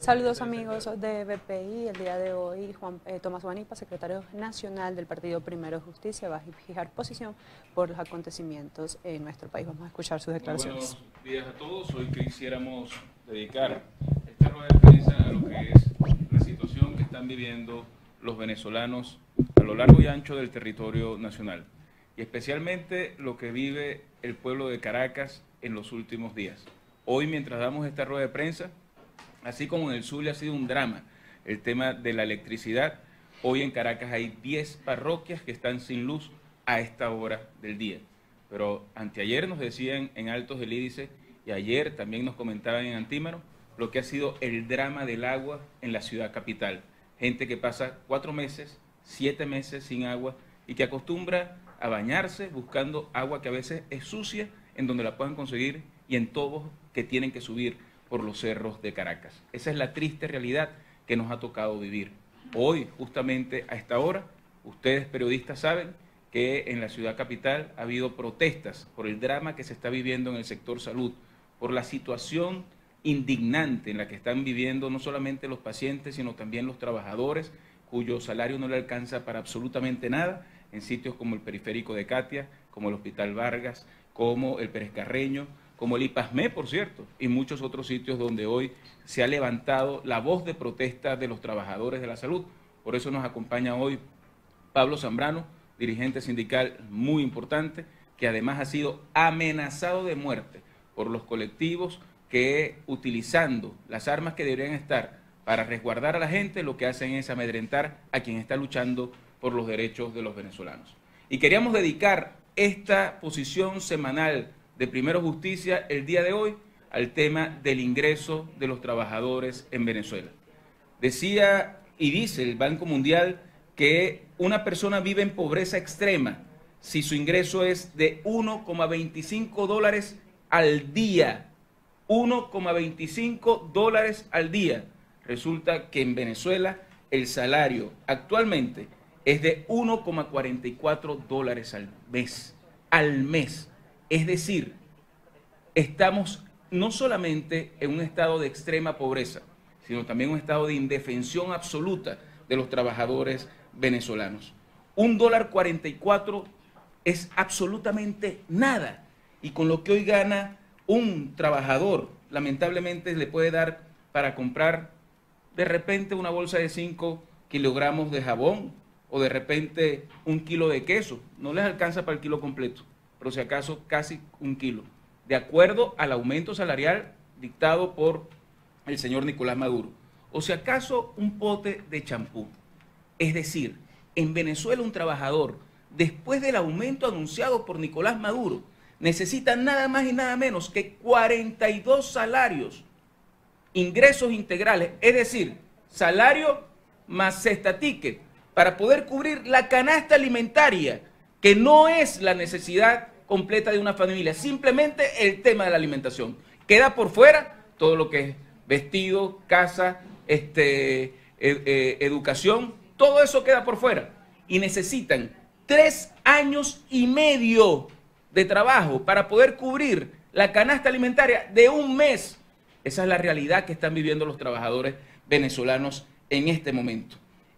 Saludos amigos de BPI. El día de hoy Tomás Guanipa, secretario nacional del Partido Primero Justicia, va a fijar posición por los acontecimientos en nuestro país. Vamos a escuchar sus declaraciones. Buenos días a todos. Hoy quisiéramos dedicar esta rueda de prensa a lo que es la situación que están viviendo los venezolanos a lo largo y ancho del territorio nacional, y especialmente lo que vive el pueblo de Caracas en los últimos días. Hoy, mientras damos esta rueda de prensa, así como en el Zulia ha sido un drama el tema de la electricidad, hoy en Caracas hay 10 parroquias que están sin luz a esta hora del día. Pero anteayer nos decían en Altos del Ídice y ayer también nos comentaban en Antímano lo que ha sido el drama del agua en la ciudad capital. Gente que pasa 4 meses, 7 meses sin agua y que acostumbra a bañarse buscando agua que a veces es sucia en donde la puedan conseguir y en tobos que tienen que subir por los cerros de Caracas. Esa es la triste realidad que nos ha tocado vivir. Hoy, justamente a esta hora, ustedes periodistas saben que en la ciudad capital ha habido protestas por el drama que se está viviendo en el sector salud, por la situación indignante en la que están viviendo no solamente los pacientes, sino también los trabajadores, cuyo salario no le alcanza para absolutamente nada, en sitios como el Periférico de Catia, como el Hospital Vargas, como el Pérez Carreño, como el IPASME, por cierto, y muchos otros sitios donde hoy se ha levantado la voz de protesta de los trabajadores de la salud. Por eso nos acompaña hoy Pablo Zambrano, dirigente sindical muy importante, que además ha sido amenazado de muerte por los colectivos que, utilizando las armas que deberían estar para resguardar a la gente, lo que hacen es amedrentar a quien está luchando por los derechos de los venezolanos. Y queríamos dedicar esta posición semanal de Primero Justicia el día de hoy al tema del ingreso de los trabajadores en Venezuela. Decía y dice el Banco Mundial que una persona vive en pobreza extrema si su ingreso es de $1,25 al día. $1,25 al día. Resulta que en Venezuela el salario actualmente es de $1,44 al mes. Al mes. Es decir, estamos no solamente en un estado de extrema pobreza, sino también un estado de indefensión absoluta de los trabajadores venezolanos. $1,44 es absolutamente nada, y con lo que hoy gana un trabajador, lamentablemente le puede dar para comprar de repente una bolsa de 5 kilogramos de jabón o de repente 1 kilo de queso. No les alcanza para el kilo completo, pero si acaso casi 1 kilo, de acuerdo al aumento salarial dictado por el señor Nicolás Maduro, o si acaso un pote de champú. Es decir, en Venezuela un trabajador, después del aumento anunciado por Nicolás Maduro, necesita nada más y nada menos que 42 salarios, ingresos integrales, es decir, salario más cesta ticket, para poder cubrir la canasta alimentaria, que no es la necesidad completa de una familia, simplemente el tema de la alimentación. Queda por fuera todo lo que es vestido, casa, educación, todo eso queda por fuera. Y necesitan 3 años y medio de trabajo para poder cubrir la canasta alimentaria de un mes. Esa es la realidad que están viviendo los trabajadores venezolanos en este momento.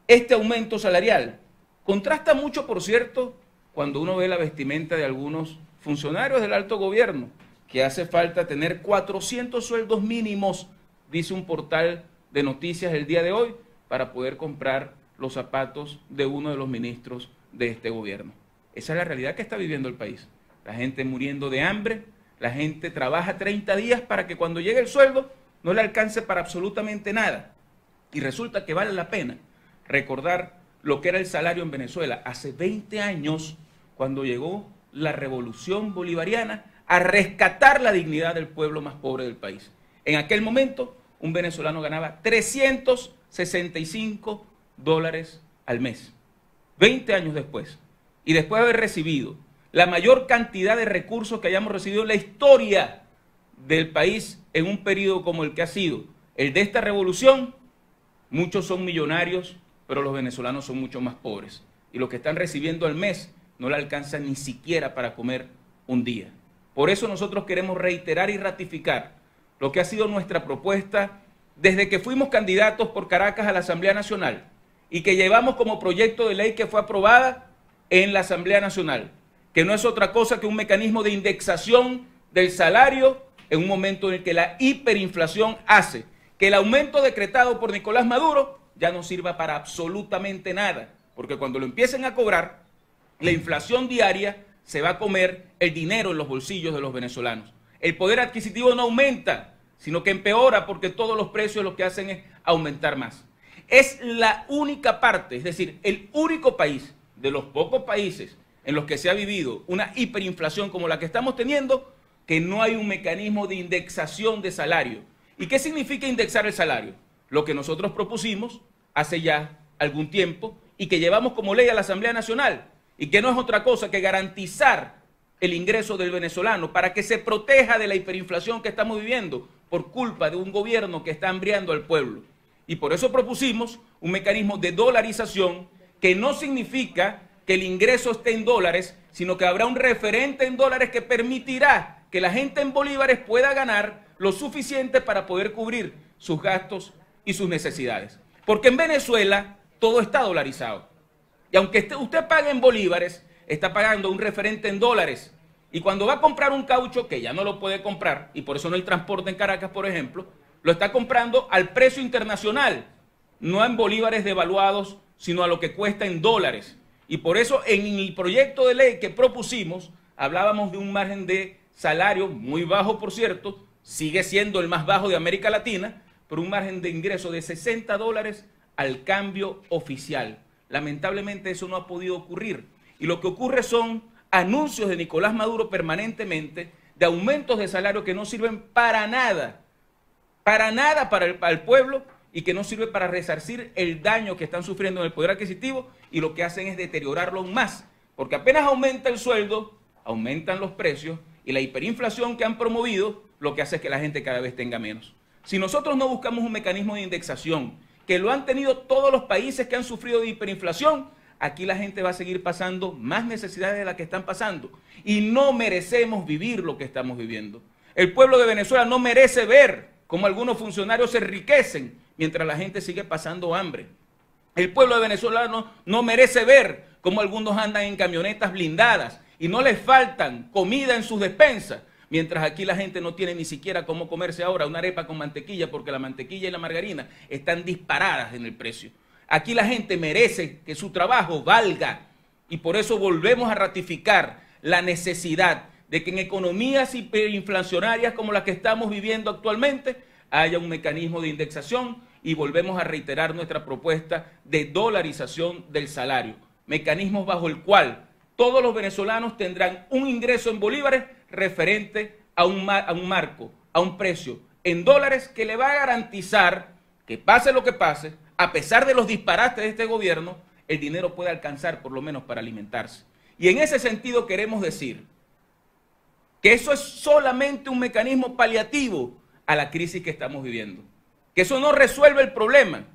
Este aumento salarial contrasta mucho, por cierto, cuando uno ve la vestimenta de algunos funcionarios del alto gobierno, que hace falta tener 400 sueldos mínimos, dice un portal de noticias el día de hoy, para poder comprar los zapatos de uno de los ministros de este gobierno. Esa es la realidad que está viviendo el país. La gente muriendo de hambre, la gente trabaja 30 días para que cuando llegue el sueldo no le alcance para absolutamente nada. Y resulta que vale la pena recordar lo que era el salario en Venezuela hace 20 años, cuando llegó la revolución bolivariana a rescatar la dignidad del pueblo más pobre del país. En aquel momento, un venezolano ganaba $365 al mes. 20 años después, y después de haber recibido la mayor cantidad de recursos que hayamos recibido en la historia del país en un periodo como el que ha sido el de esta revolución, muchos son millonarios, pero los venezolanos son mucho más pobres. Y lo que están recibiendo al mes no le alcanza ni siquiera para comer un día. Por eso nosotros queremos reiterar y ratificar lo que ha sido nuestra propuesta desde que fuimos candidatos por Caracas a la Asamblea Nacional y que llevamos como proyecto de ley que fue aprobada en la Asamblea Nacional, que no es otra cosa que un mecanismo de indexación del salario en un momento en el que la hiperinflación hace que el aumento decretado por Nicolás Maduro ya no sirva para absolutamente nada, porque cuando lo empiecen a cobrar, la inflación diaria se va a comer el dinero en los bolsillos de los venezolanos. El poder adquisitivo no aumenta, sino que empeora porque todos los precios lo que hacen es aumentar más. Es la única parte, es decir, el único país de los pocos países en los que se ha vivido una hiperinflación como la que estamos teniendo, que no hay un mecanismo de indexación de salario. ¿Y qué significa indexar el salario? Lo que nosotros propusimos hace ya algún tiempo y que llevamos como ley a la Asamblea Nacional, y que no es otra cosa que garantizar el ingreso del venezolano para que se proteja de la hiperinflación que estamos viviendo por culpa de un gobierno que está hambriando al pueblo. Y por eso propusimos un mecanismo de dolarización que no significa que el ingreso esté en dólares, sino que habrá un referente en dólares que permitirá que la gente en bolívares pueda ganar lo suficiente para poder cubrir sus gastos y sus necesidades. Porque en Venezuela todo está dolarizado. Y aunque usted pague en bolívares, está pagando un referente en dólares. Y cuando va a comprar un caucho, que ya no lo puede comprar, y por eso no hay transporte en Caracas, por ejemplo, lo está comprando al precio internacional, no en bolívares devaluados, sino a lo que cuesta en dólares. Y por eso en el proyecto de ley que propusimos, hablábamos de un margen de salario muy bajo, por cierto, sigue siendo el más bajo de América Latina, pero un margen de ingreso de $60 al cambio oficial. Lamentablemente eso no ha podido ocurrir. Y lo que ocurre son anuncios de Nicolás Maduro permanentemente de aumentos de salario que no sirven para nada para el pueblo, y que no sirve para resarcir el daño que están sufriendo en el poder adquisitivo, y lo que hacen es deteriorarlo aún más, porque apenas aumenta el sueldo, aumentan los precios, y la hiperinflación que han promovido lo que hace es que la gente cada vez tenga menos. Si nosotros no buscamos un mecanismo de indexación, que lo han tenido todos los países que han sufrido de hiperinflación, aquí la gente va a seguir pasando más necesidades de las que están pasando, y no merecemos vivir lo que estamos viviendo. El pueblo de Venezuela no merece ver cómo algunos funcionarios se enriquecen mientras la gente sigue pasando hambre. El pueblo de Venezuela no merece ver cómo algunos andan en camionetas blindadas y no les faltan comida en sus despensas, mientras aquí la gente no tiene ni siquiera cómo comerse ahora una arepa con mantequilla, porque la mantequilla y la margarina están disparadas en el precio. Aquí la gente merece que su trabajo valga, y por eso volvemos a ratificar la necesidad de que en economías hiperinflacionarias como las que estamos viviendo actualmente haya un mecanismo de indexación, y volvemos a reiterar nuestra propuesta de dolarización del salario, mecanismos bajo el cual todos los venezolanos tendrán un ingreso en bolívares referente a un marco, a un precio en dólares que le va a garantizar que pase lo que pase, a pesar de los disparates de este gobierno, el dinero puede alcanzar por lo menos para alimentarse. Y en ese sentido queremos decir que eso es solamente un mecanismo paliativo a la crisis que estamos viviendo, que eso no resuelve el problema,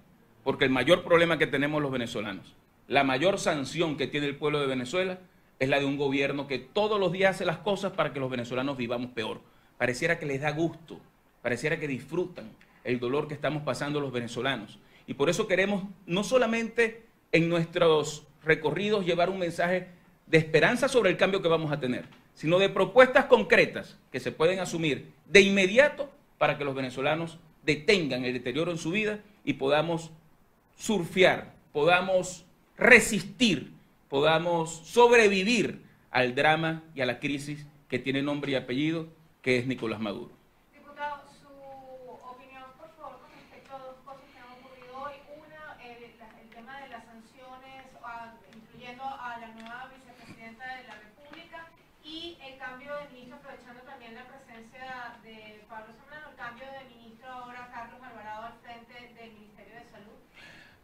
porque el mayor problema que tenemos los venezolanos, la mayor sanción que tiene el pueblo de Venezuela, es la de un gobierno que todos los días hace las cosas para que los venezolanos vivamos peor. Pareciera que les da gusto, pareciera que disfrutan el dolor que estamos pasando los venezolanos. Y por eso queremos no solamente en nuestros recorridos llevar un mensaje de esperanza sobre el cambio que vamos a tener, sino de propuestas concretas que se pueden asumir de inmediato para que los venezolanos detengan el deterioro en su vida y podamos surfear, podamos resistir, podamos sobrevivir al drama y a la crisis que tiene nombre y apellido, que es Nicolás Maduro. Diputado, su opinión, por favor, con respecto a dos cosas que han ocurrido hoy. Una, el tema de las sanciones, incluyendo a la nueva vicepresidenta de la República, y el cambio de ministro, aprovechando también la presencia de Pablo Zambrano, el cambio de ministro ahora Carlos Alvarado al frente del Ministerio de Salud.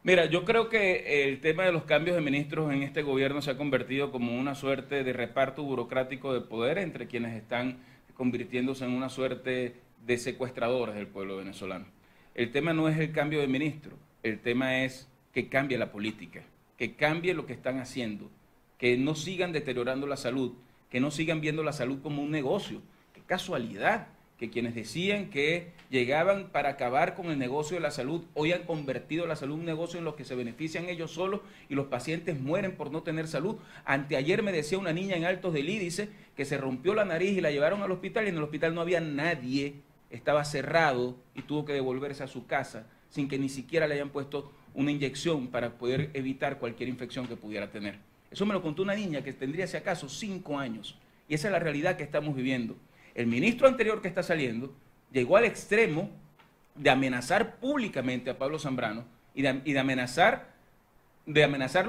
Mira, yo creo que el tema de los cambios de ministros en este gobierno se ha convertido como una suerte de reparto burocrático de poder entre quienes están convirtiéndose en una suerte de secuestradores del pueblo venezolano. El tema no es el cambio de ministro, el tema es que cambie la política, que cambie lo que están haciendo, que no sigan deteriorando la salud, que no sigan viendo la salud como un negocio. Qué casualidad que quienes decían que llegaban para acabar con el negocio de la salud, hoy han convertido la salud en un negocio en los que se benefician ellos solos y los pacientes mueren por no tener salud. Anteayer me decía una niña en Altos del Lídice que se rompió la nariz y la llevaron al hospital y en el hospital no había nadie, estaba cerrado y tuvo que devolverse a su casa sin que ni siquiera le hayan puesto una inyección para poder evitar cualquier infección que pudiera tener. Eso me lo contó una niña que tendría si acaso 5 años y esa es la realidad que estamos viviendo. El ministro anterior que está saliendo llegó al extremo de amenazar públicamente a Pablo Zambrano y de amenazarlo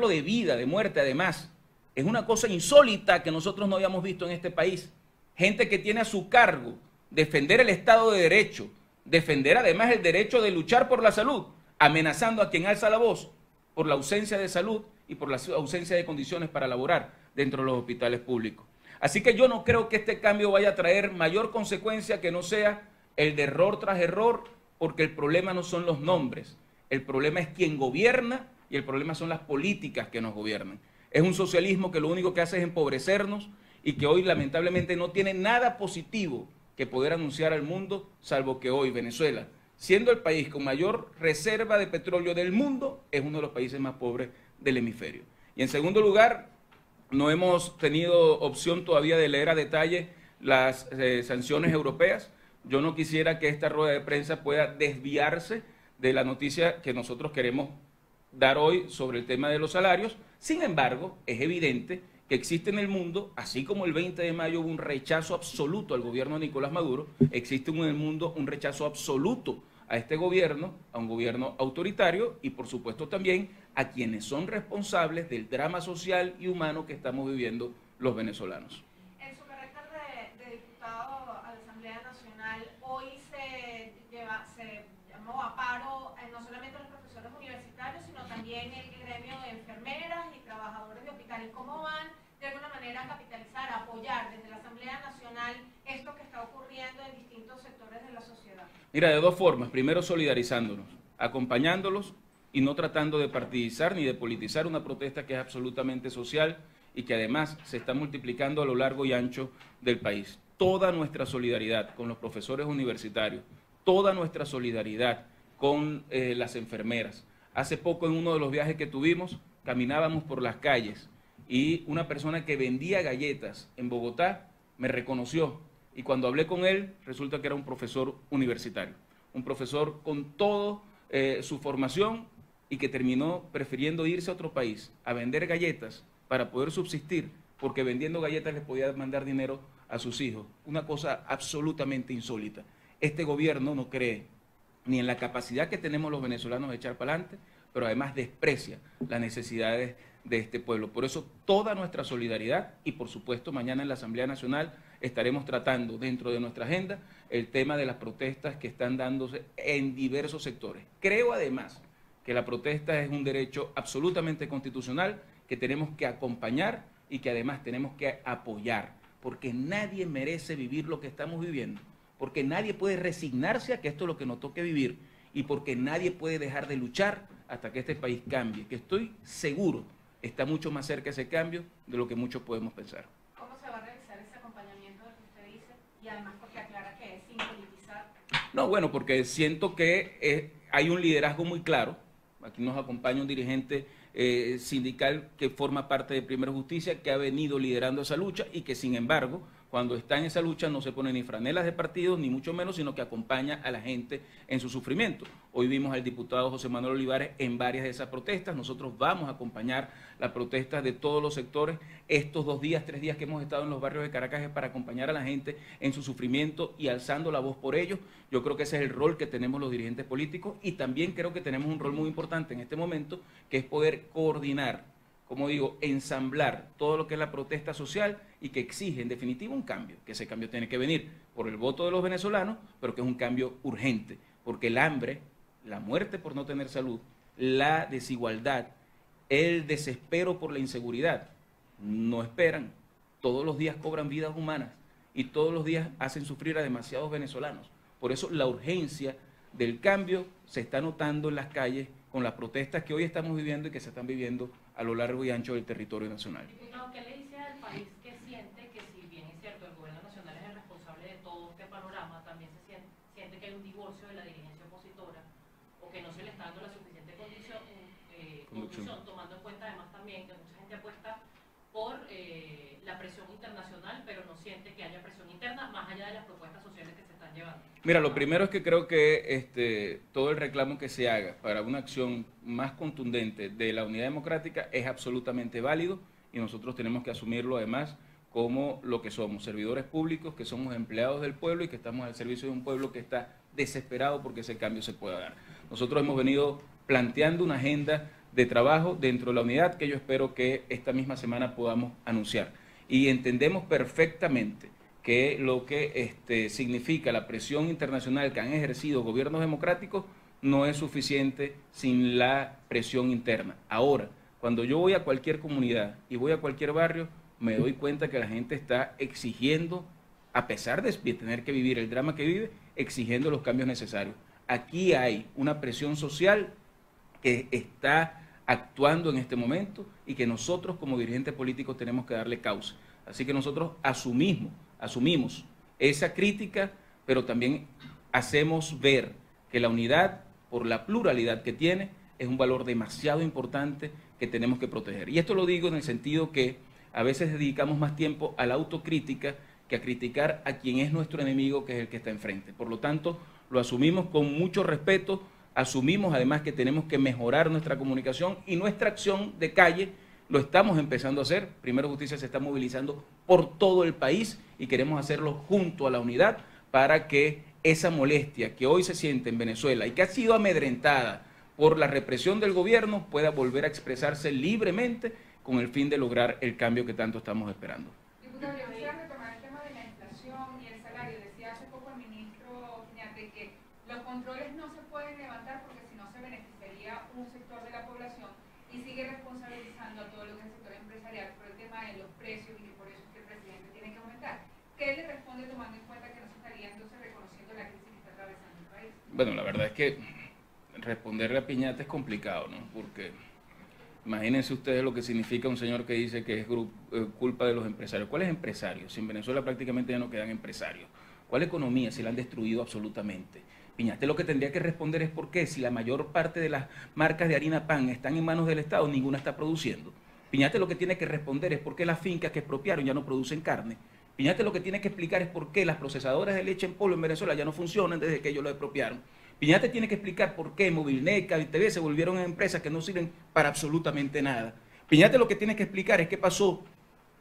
de vida, de muerte además. Es una cosa insólita que nosotros no habíamos visto en este país. Gente que tiene a su cargo defender el Estado de Derecho, defender además el derecho de luchar por la salud, amenazando a quien alza la voz por la ausencia de salud y por la ausencia de condiciones para laborar dentro de los hospitales públicos. Así que yo no creo que este cambio vaya a traer mayor consecuencia que no sea el de error tras error, porque el problema no son los nombres, el problema es quién gobierna y el problema son las políticas que nos gobiernan. Es un socialismo que lo único que hace es empobrecernos y que hoy lamentablemente no tiene nada positivo que poder anunciar al mundo, salvo que hoy Venezuela, siendo el país con mayor reserva de petróleo del mundo, es uno de los países más pobres del hemisferio. Y en segundo lugar, no hemos tenido opción todavía de leer a detalle las sanciones europeas. Yo no quisiera que esta rueda de prensa pueda desviarse de la noticia que nosotros queremos dar hoy sobre el tema de los salarios. Sin embargo, es evidente que existe en el mundo, así como el 20 de mayo hubo un rechazo absoluto al gobierno de Nicolás Maduro, existe en el mundo un rechazo absoluto a este gobierno, a un gobierno autoritario y por supuesto también a quienes son responsables del drama social y humano que estamos viviendo los venezolanos. En su carácter de diputado a la Asamblea Nacional, hoy se llamó a paro no solamente los profesores universitarios, sino también el gremio de enfermeras y trabajadores de hospitales. ¿Cómo van de alguna manera a capitalizar, a apoyar desde la Asamblea Nacional esto que está ocurriendo en distintos sectores de la sociedad? Mira, de dos formas. Primero, solidarizándonos, acompañándolos y no tratando de partidizar ni de politizar una protesta que es absolutamente social y que además se está multiplicando a lo largo y ancho del país. Toda nuestra solidaridad con los profesores universitarios, toda nuestra solidaridad con las enfermeras. Hace poco en uno de los viajes que tuvimos, caminábamos por las calles y una persona que vendía galletas en Bogotá me reconoció y cuando hablé con él resulta que era un profesor universitario, un profesor con toda su formación y que terminó prefiriendo irse a otro país a vender galletas para poder subsistir, porque vendiendo galletas les podía mandar dinero a sus hijos. Una cosa absolutamente insólita. Este gobierno no cree ni en la capacidad que tenemos los venezolanos de echar para adelante, pero además desprecia las necesidades de este pueblo. Por eso toda nuestra solidaridad y por supuesto mañana en la Asamblea Nacional estaremos tratando dentro de nuestra agenda el tema de las protestas que están dándose en diversos sectores. Creo además que la protesta es un derecho absolutamente constitucional que tenemos que acompañar y que además tenemos que apoyar, porque nadie merece vivir lo que estamos viviendo, porque nadie puede resignarse a que esto es lo que nos toque vivir y porque nadie puede dejar de luchar hasta que este país cambie, que estoy seguro está mucho más cerca ese cambio de lo que muchos podemos pensar. ¿Cómo se va a realizar ese acompañamiento del que usted dice? Y además porque aclara que es sin politizar. No, bueno, porque siento que hay un liderazgo muy claro. Aquí nos acompaña un dirigente sindical que forma parte de Primero Justicia, que ha venido liderando esa lucha y que sin embargo, cuando está en esa lucha no se pone ni franelas de partidos, ni mucho menos, sino que acompaña a la gente en su sufrimiento. Hoy vimos al diputado José Manuel Olivares en varias de esas protestas. Nosotros vamos a acompañar las protestas de todos los sectores. Estos 2 días, 3 días que hemos estado en los barrios de Caracas es para acompañar a la gente en su sufrimiento y alzando la voz por ellos. Yo creo que ese es el rol que tenemos los dirigentes políticos y también creo que tenemos un rol muy importante en este momento, que es poder coordinar, como digo, ensamblar todo lo que es la protesta social y que exige en definitiva un cambio, que ese cambio tiene que venir por el voto de los venezolanos, pero que es un cambio urgente, porque el hambre, la muerte por no tener salud, la desigualdad, el desespero por la inseguridad, no esperan, todos los días cobran vidas humanas y todos los días hacen sufrir a demasiados venezolanos. Por eso la urgencia del cambio se está notando en las calles con las protestas que hoy estamos viviendo y que se están viviendo a lo largo y ancho del territorio nacional. ¿Qué le dice al país que siente que, si bien es cierto, el gobierno nacional es el responsable de todo este panorama, también un divorcio de la dirigencia opositora, o que no se le está dando la suficiente conducción, tomando en cuenta además también que mucha gente apuesta por la presión internacional, pero no siente que haya presión interna, más allá de las propuestas sociales que se están llevando. Mira, lo primero es que creo que todo el reclamo que se haga para una acción más contundente de la unidad democrática es absolutamente válido y nosotros tenemos que asumirlo además como lo que somos, servidores públicos, que somos empleados del pueblo y que estamos al servicio de un pueblo que está desesperado porque ese cambio se pueda dar. Nosotros hemos venido planteando una agenda de trabajo dentro de la unidad que yo espero que esta misma semana podamos anunciar. Y entendemos perfectamente que lo que significa la presión internacional que han ejercido gobiernos democráticos no es suficiente sin la presión interna. Ahora, cuando yo voy a cualquier comunidad y voy a cualquier barrio, me doy cuenta que la gente está exigiendo, a pesar de tener que vivir el drama que vive, exigiendo los cambios necesarios. Aquí hay una presión social que está actuando en este momento y que nosotros como dirigentes políticos tenemos que darle causa. Así que nosotros asumimos esa crítica, pero también hacemos ver que la unidad, por la pluralidad que tiene, es un valor demasiado importante que tenemos que proteger. Y esto lo digo en el sentido que a veces dedicamos más tiempo a la autocrítica que a criticar a quien es nuestro enemigo, que es el que está enfrente. Por lo tanto, lo asumimos con mucho respeto, asumimos además que tenemos que mejorar nuestra comunicación y nuestra acción de calle lo estamos empezando a hacer. Primero Justicia se está movilizando por todo el país y queremos hacerlo junto a la unidad para que esa molestia que hoy se siente en Venezuela y que ha sido amedrentada por la represión del gobierno pueda volver a expresarse libremente con el fin de lograr el cambio que tanto estamos esperando. Diputado, yo quisiera retomar el tema de la inflación y el salario. Decía hace poco el ministro Oñate que los controles no se pueden levantar porque si no se beneficiaría un sector de la población y sigue responsabilizando a todo lo que es el sector empresarial por el tema de los precios y que por eso es que el presidente tiene que aumentar. ¿Qué le responde tomando en cuenta que no se estaría entonces reconociendo la crisis que está atravesando el país? Bueno, la verdad es que responderle a Piñata es complicado, ¿no? Porque imagínense ustedes lo que significa un señor que dice que es culpa de los empresarios. ¿Cuáles empresarios? Si en Venezuela prácticamente ya no quedan empresarios. ¿Cuál economía? Si la han destruido absolutamente. Piñate lo que tendría que responder es por qué, si la mayor parte de las marcas de harina pan están en manos del Estado, ninguna está produciendo. Piñate lo que tiene que responder es por qué las fincas que expropiaron ya no producen carne. Piñate lo que tiene que explicar es por qué las procesadoras de leche en polvo en Venezuela ya no funcionan desde que ellos lo expropiaron. Piñate tiene que explicar por qué Movilnet, CABITV se volvieron empresas que no sirven para absolutamente nada. Piñate lo que tiene que explicar es qué pasó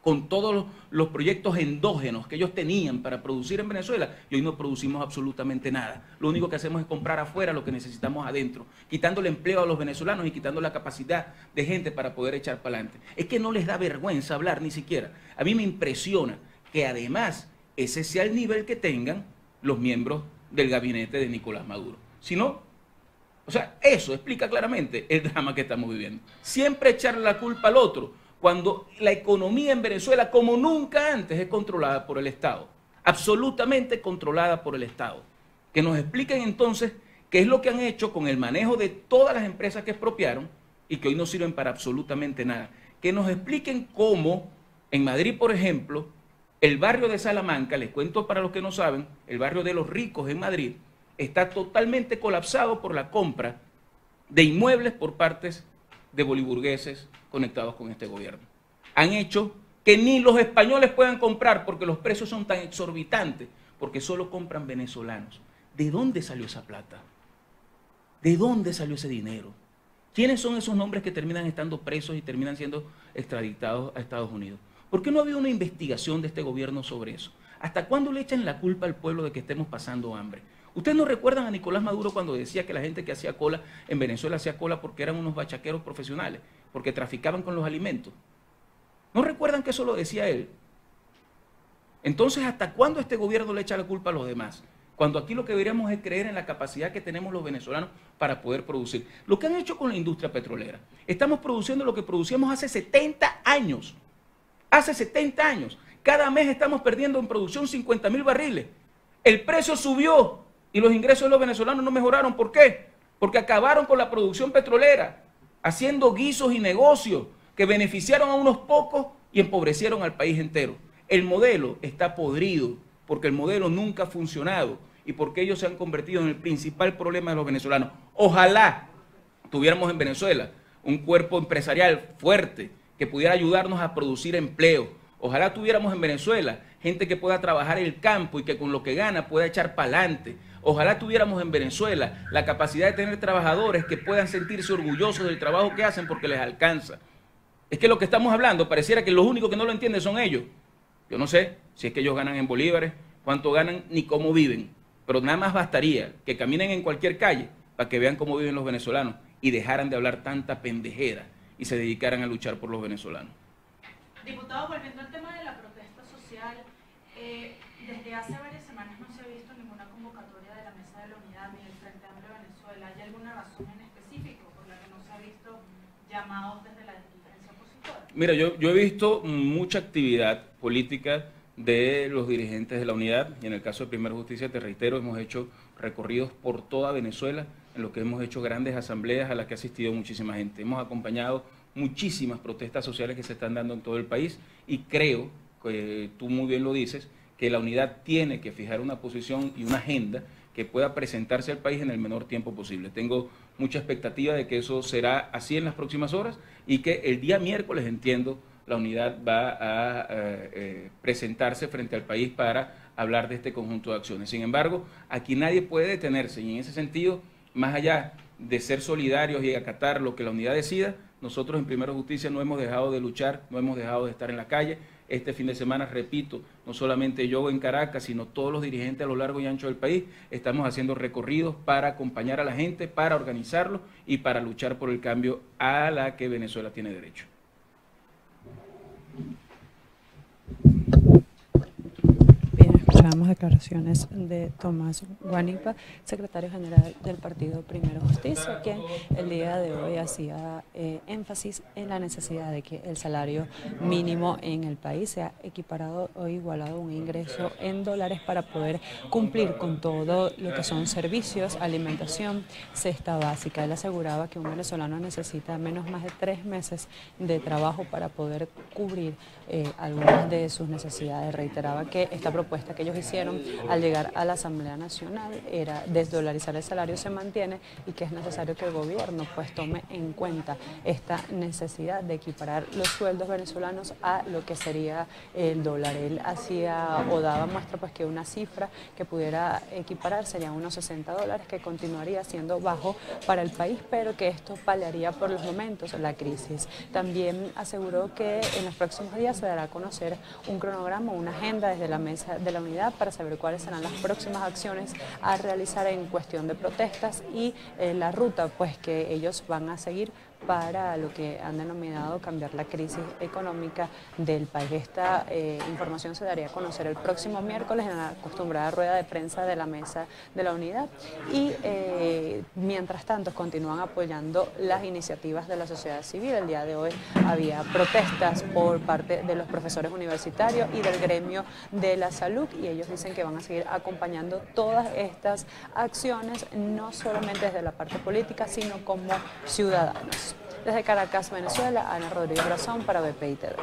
con todos los proyectos endógenos que ellos tenían para producir en Venezuela y hoy no producimos absolutamente nada. Lo único que hacemos es comprar afuera lo que necesitamos adentro, quitándole empleo a los venezolanos y quitando la capacidad de gente para poder echar para adelante. Es que no les da vergüenza hablar ni siquiera. A mí me impresiona que además ese sea el nivel que tengan los miembros del gabinete de Nicolás Maduro. Si no, o sea, eso explica claramente el drama que estamos viviendo. Siempre echarle la culpa al otro, cuando la economía en Venezuela, como nunca antes, es controlada por el Estado, absolutamente controlada por el Estado. Que nos expliquen entonces qué es lo que han hecho con el manejo de todas las empresas que expropiaron y que hoy no sirven para absolutamente nada. Que nos expliquen cómo en Madrid, por ejemplo, el barrio de Salamanca, les cuento para los que no saben, el barrio de los ricos en Madrid, está totalmente colapsado por la compra de inmuebles por partes de boliburgueses conectados con este gobierno. Han hecho que ni los españoles puedan comprar porque los precios son tan exorbitantes, porque solo compran venezolanos. ¿De dónde salió esa plata? ¿De dónde salió ese dinero? ¿Quiénes son esos nombres que terminan estando presos y terminan siendo extraditados a Estados Unidos? ¿Por qué no había una investigación de este gobierno sobre eso? ¿Hasta cuándo le echan la culpa al pueblo de que estemos pasando hambre? ¿Ustedes no recuerdan a Nicolás Maduro cuando decía que la gente que hacía cola en Venezuela hacía cola porque eran unos bachaqueros profesionales, porque traficaban con los alimentos? ¿No recuerdan que eso lo decía él? Entonces, ¿hasta cuándo este gobierno le echa la culpa a los demás? Cuando aquí lo que deberíamos es creer en la capacidad que tenemos los venezolanos para poder producir. Lo que han hecho con la industria petrolera. Estamos produciendo lo que producíamos hace 70 años. Hace 70 años. Cada mes estamos perdiendo en producción 50.000 barriles. El precio subió y los ingresos de los venezolanos no mejoraron. ¿Por qué? Porque acabaron con la producción petrolera, haciendo guisos y negocios que beneficiaron a unos pocos y empobrecieron al país entero. El modelo está podrido porque el modelo nunca ha funcionado y por qué ellos se han convertido en el principal problema de los venezolanos. Ojalá tuviéramos en Venezuela un cuerpo empresarial fuerte que pudiera ayudarnos a producir empleo. Ojalá tuviéramos en Venezuela gente que pueda trabajar el campo y que con lo que gana pueda echar para adelante. Ojalá tuviéramos en Venezuela la capacidad de tener trabajadores que puedan sentirse orgullosos del trabajo que hacen porque les alcanza. Es que lo que estamos hablando pareciera que los únicos que no lo entienden son ellos. Yo no sé si es que ellos ganan en bolívares, cuánto ganan ni cómo viven, pero nada más bastaría que caminen en cualquier calle para que vean cómo viven los venezolanos y dejaran de hablar tanta pendejera y se dedicaran a luchar por los venezolanos. Diputado, volviendo al tema de la protesta social, desde hace varias semanas no se ha visto ninguna convocatoria de la Mesa de la Unidad ni del Frente Amplio de Venezuela. ¿Hay alguna razón en específico por la que no se ha visto llamados desde la dirigencia opositora? Mira, yo he visto mucha actividad política de los dirigentes de la Unidad, y en el caso de Primero Justicia, te reitero, hemos hecho recorridos por toda Venezuela, en los que hemos hecho grandes asambleas a las que ha asistido muchísima gente. Hemos acompañado muchísimas protestas sociales que se están dando en todo el país, y creo, que tú muy bien lo dices, que la Unidad tiene que fijar una posición y una agenda que pueda presentarse al país en el menor tiempo posible. Tengo mucha expectativa de que eso será así en las próximas horas, y que el día miércoles, entiendo, la Unidad va a presentarse frente al país para hablar de este conjunto de acciones. Sin embargo, aquí nadie puede detenerse, y en ese sentido, más allá de ser solidarios y acatar lo que la Unidad decida, nosotros en Primero Justicia no hemos dejado de luchar, no hemos dejado de estar en la calle. Este fin de semana, repito, no solamente yo en Caracas, sino todos los dirigentes a lo largo y ancho del país, estamos haciendo recorridos para acompañar a la gente, para organizarlo y para luchar por el cambio a la que Venezuela tiene derecho. Escuchábamos declaraciones de Tomás Guanipa, secretario general del partido Primero Justicia, quien el día de hoy hacía énfasis en la necesidad de que el salario mínimo en el país sea equiparado o igualado a un ingreso en dólares para poder cumplir con todo lo que son servicios, alimentación, cesta básica. Él aseguraba que un venezolano necesita menos más de 3 meses de trabajo para poder cubrir algunas de sus necesidades. Reiteraba que esta propuesta que ellos hicieron al llegar a la Asamblea Nacional era desdolarizar el salario, se mantiene, y que es necesario que el gobierno pues tome en cuenta esta necesidad de equiparar los sueldos venezolanos a lo que sería el dólar. Él hacía o daba muestra pues que una cifra que pudiera equiparar serían unos $60, que continuaría siendo bajo para el país, pero que esto paliaría por los momentos la crisis. También aseguró que en los próximos días se dará a conocer un cronograma, una agenda desde la Mesa de la Unidad para saber cuáles serán las próximas acciones a realizar en cuestión de protestas y la ruta pues que ellos van a seguir para lo que han denominado cambiar la crisis económica del país. Esta información se daría a conocer el próximo miércoles en la acostumbrada rueda de prensa de la Mesa de la Unidad, y mientras tanto continúan apoyando las iniciativas de la sociedad civil. El día de hoy había protestas por parte de los profesores universitarios y del gremio de la salud, y ellos dicen que van a seguir acompañando todas estas acciones, no solamente desde la parte política, sino como ciudadanos. Desde Caracas, Venezuela, Ana Rodríguez Brazón para BPI TV.